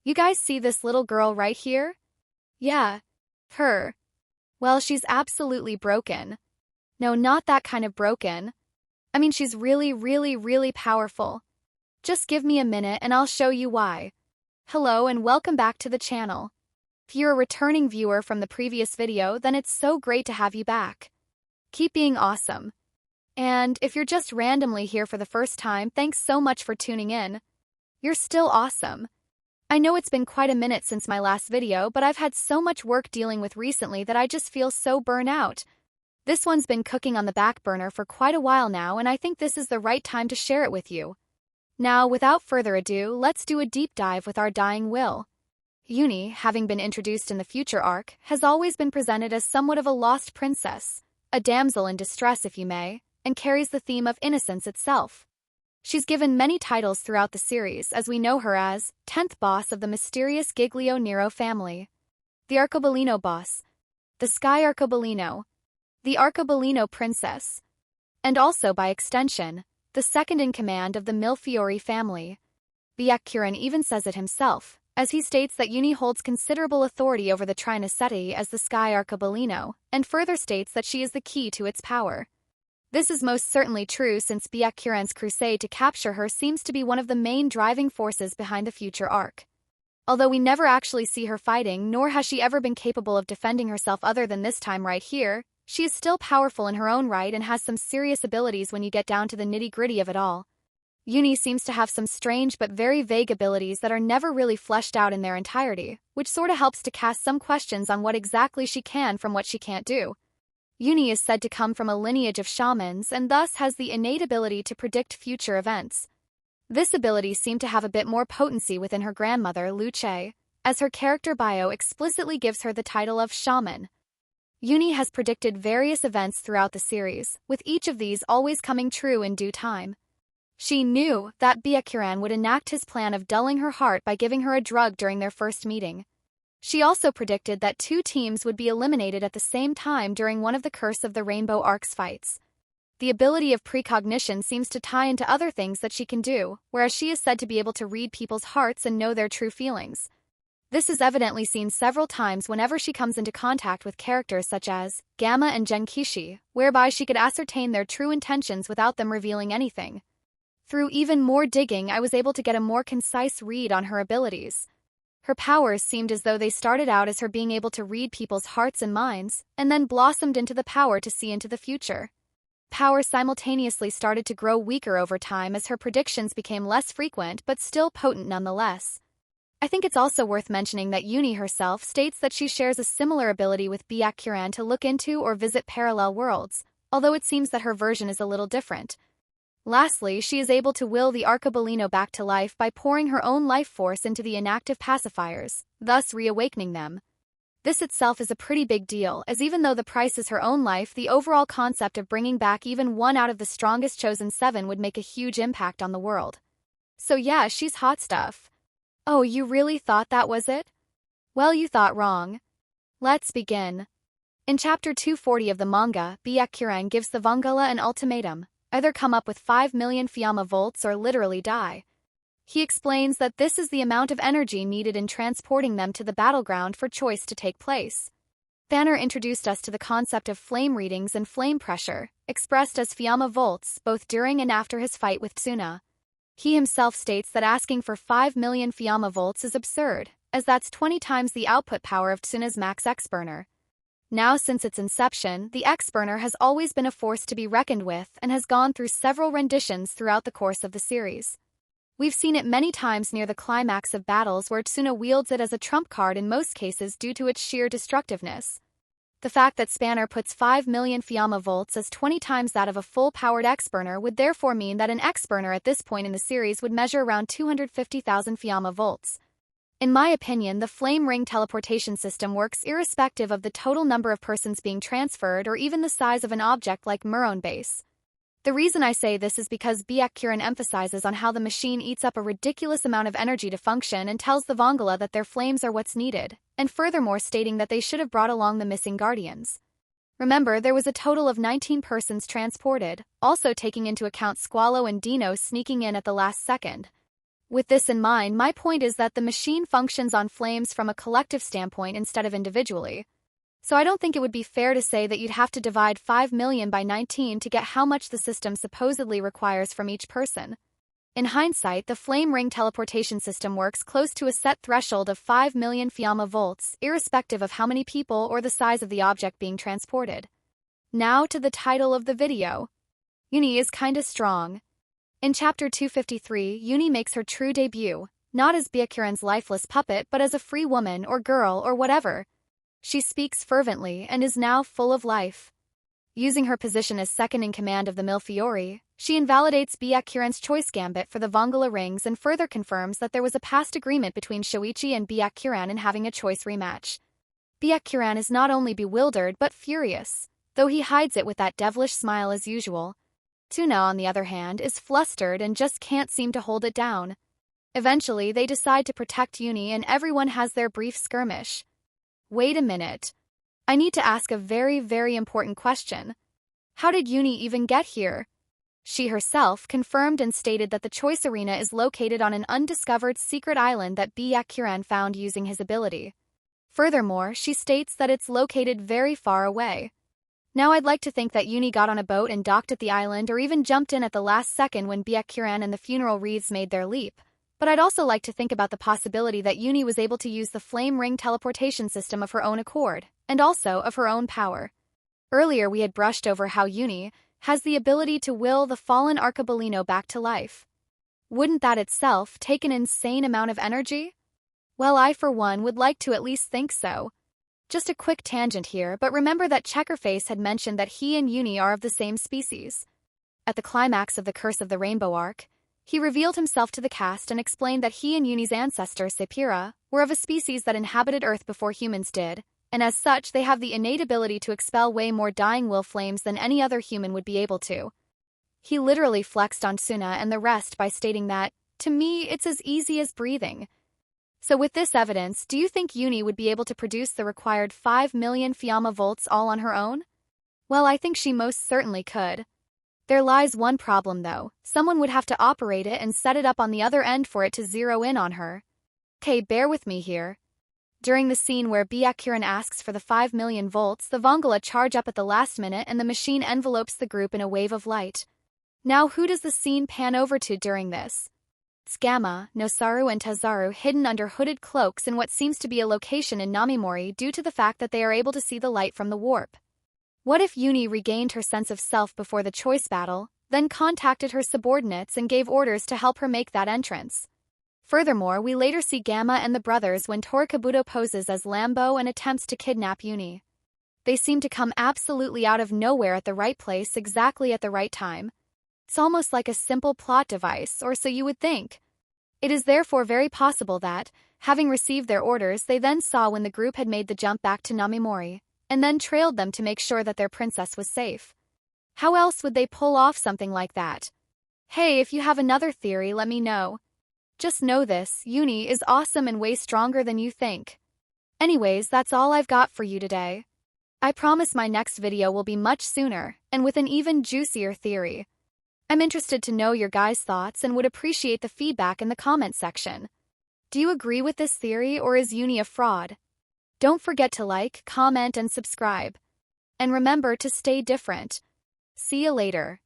You guys see this little girl right here? Yeah. Her. Well, she's absolutely broken. No, not that kind of broken. I mean, she's really, really, really powerful. Just give me a minute and I'll show you why. Hello and welcome back to the channel. If you're a returning viewer from the previous video, then it's so great to have you back. Keep being awesome. And if you're just randomly here for the first time, thanks so much for tuning in. You're still awesome. I know it's been quite a minute since my last video, but I've had so much work dealing with recently that I just feel so burnt out. This one's been cooking on the back burner for quite a while now, and I think this is the right time to share it with you. Now, without further ado, let's do a deep dive with our dying Will. Uni, having been introduced in the future arc, has always been presented as somewhat of a lost princess, a damsel in distress if you may, and carries the theme of innocence itself. She's given many titles throughout the series, as we know her as 10th boss of the mysterious Giglio Nero family, the Arcobaleno boss, the Sky Arcobaleno, the Arcobaleno princess, and also, by extension, the second in command of the Millefiori family. Byakuran even says it himself, as he states that Uni holds considerable authority over the Trinaceti as the Sky Arcobaleno, and further states that she is the key to its power. This is most certainly true since Byakuran's crusade to capture her seems to be one of the main driving forces behind the future arc. Although we never actually see her fighting, nor has she ever been capable of defending herself other than this time right here, she is still powerful in her own right and has some serious abilities when you get down to the nitty-gritty of it all. Uni seems to have some strange but very vague abilities that are never really fleshed out in their entirety, which sorta helps to cast some questions on what exactly she can from what she can't do. Uni is said to come from a lineage of shamans and thus has the innate ability to predict future events. This ability seemed to have a bit more potency within her grandmother, Luce, as her character bio explicitly gives her the title of shaman. Uni has predicted various events throughout the series, with each of these always coming true in due time. She knew that Byakuran would enact his plan of dulling her heart by giving her a drug during their first meeting. She also predicted that 2 teams would be eliminated at the same time during one of the Curse of the Rainbow Arcs fights. The ability of precognition seems to tie into other things that she can do, whereas she is said to be able to read people's hearts and know their true feelings. This is evidently seen several times whenever she comes into contact with characters such as Gamma and Genkishi, whereby she could ascertain their true intentions without them revealing anything. Through even more digging, I was able to get a more concise read on her abilities. Her powers seemed as though they started out as her being able to read people's hearts and minds, and then blossomed into the power to see into the future. Power simultaneously started to grow weaker over time as her predictions became less frequent but still potent nonetheless. I think it's also worth mentioning that Uni herself states that she shares a similar ability with Byakuran to look into or visit parallel worlds, although it seems that her version is a little different. Lastly, she is able to will the Arcobaleno back to life by pouring her own life force into the inactive pacifiers, thus reawakening them. This itself is a pretty big deal, as even though the price is her own life, the overall concept of bringing back even one out of the strongest chosen 7 would make a huge impact on the world. So yeah, she's hot stuff. Oh, you really thought that was it? Well, you thought wrong. Let's begin. In chapter 240 of the manga, Byakuran gives the Vangala an ultimatum: either come up with 5 million Fiamma volts or literally die. He explains that this is the amount of energy needed in transporting them to the battleground for choice to take place. Banner introduced us to the concept of flame readings and flame pressure, expressed as Fiamma volts, both during and after his fight with Tsuna. He himself states that asking for 5 million Fiamma volts is absurd, as that's 20 times the output power of Tsuna's max X-burner. Now, since its inception, the X-burner has always been a force to be reckoned with and has gone through several renditions throughout the course of the series. We've seen it many times near the climax of battles where Tsuna wields it as a trump card in most cases due to its sheer destructiveness. The fact that Spanner puts 5 million Fiamma volts as 20 times that of a full-powered X-burner would therefore mean that an X-burner at this point in the series would measure around 250,000 Fiamma volts. In my opinion, the flame ring teleportation system works irrespective of the total number of persons being transferred or even the size of an object like Muron base. The reason I say this is because Byakuran emphasizes on how the machine eats up a ridiculous amount of energy to function and tells the Vangala that their flames are what's needed, and furthermore stating that they should have brought along the missing guardians. Remember, there was a total of 19 persons transported, also taking into account Squalo and Dino sneaking in at the last second. With this in mind, my point is that the machine functions on flames from a collective standpoint instead of individually. So I don't think it would be fair to say that you'd have to divide 5 million by 19 to get how much the system supposedly requires from each person. In hindsight, the flame ring teleportation system works close to a set threshold of 5 million Fiamma volts, irrespective of how many people or the size of the object being transported. Now to the title of the video. Uni is kinda strong. In Chapter 253, Uni makes her true debut, not as Byakuran's lifeless puppet but as a free woman or girl or whatever. She speaks fervently and is now full of life. Using her position as second in command of the Millefiori, she invalidates Byakuran's choice gambit for the Vongala rings and further confirms that there was a past agreement between Shoichi and Byakuran in having a choice rematch. Byakuran is not only bewildered but furious, though he hides it with that devilish smile as usual. Tuna, on the other hand, is flustered and just can't seem to hold it down. Eventually, they decide to protect Uni and everyone has their brief skirmish. Wait a minute. I need to ask a very, very important question. How did Uni even get here? She herself confirmed and stated that the choice arena is located on an undiscovered secret island that Byakuran found using his ability. Furthermore, she states that it's located very far away. Now I'd like to think that Uni got on a boat and docked at the island or even jumped in at the last second when Byakuran and the funeral wreaths made their leap. But I'd also like to think about the possibility that Uni was able to use the flame ring teleportation system of her own accord, and also of her own power. Earlier we had brushed over how Uni has the ability to will the fallen Arcobaleno back to life. Wouldn't that itself take an insane amount of energy? Well, I for one would like to at least think so. Just a quick tangent here, but remember that Checkerface had mentioned that he and Uni are of the same species. At the climax of the Curse of the Rainbow arc, he revealed himself to the cast and explained that he and Uni's ancestor, Sepira, were of a species that inhabited Earth before humans did, and as such they have the innate ability to expel way more dying will flames than any other human would be able to. He literally flexed on Suna and the rest by stating that, to me, it's as easy as breathing. So with this evidence, do you think Uni would be able to produce the required 5 million Fiamma volts all on her own? Well, I think she most certainly could. There lies one problem though. Someone would have to operate it and set it up on the other end for it to zero in on her. Okay, bear with me here. During the scene where Byakuran asks for the 5 million volts, the Vongala charge up at the last minute and the machine envelopes the group in a wave of light. Now who does the scene pan over to during this? It's Gamma, Nosaru and Tazaru hidden under hooded cloaks in what seems to be a location in Namimori due to the fact that they are able to see the light from the warp. What if Uni regained her sense of self before the choice battle, then contacted her subordinates and gave orders to help her make that entrance? Furthermore, we later see Gamma and the brothers when Torikabuto poses as Lambo and attempts to kidnap Uni. They seem to come absolutely out of nowhere at the right place exactly at the right time. It's almost like a simple plot device, or so you would think. It is therefore very possible that, having received their orders, they then saw when the group had made the jump back to Namimori, and then trailed them to make sure that their princess was safe. How else would they pull off something like that? Hey, if you have another theory, let me know. Just know this, Uni is awesome and way stronger than you think. Anyways, that's all I've got for you today. I promise my next video will be much sooner, and with an even juicier theory. I'm interested to know your guys' thoughts and would appreciate the feedback in the comment section. Do you agree with this theory or is Uni a fraud? Don't forget to like, comment, and subscribe. And remember to stay different. See you later.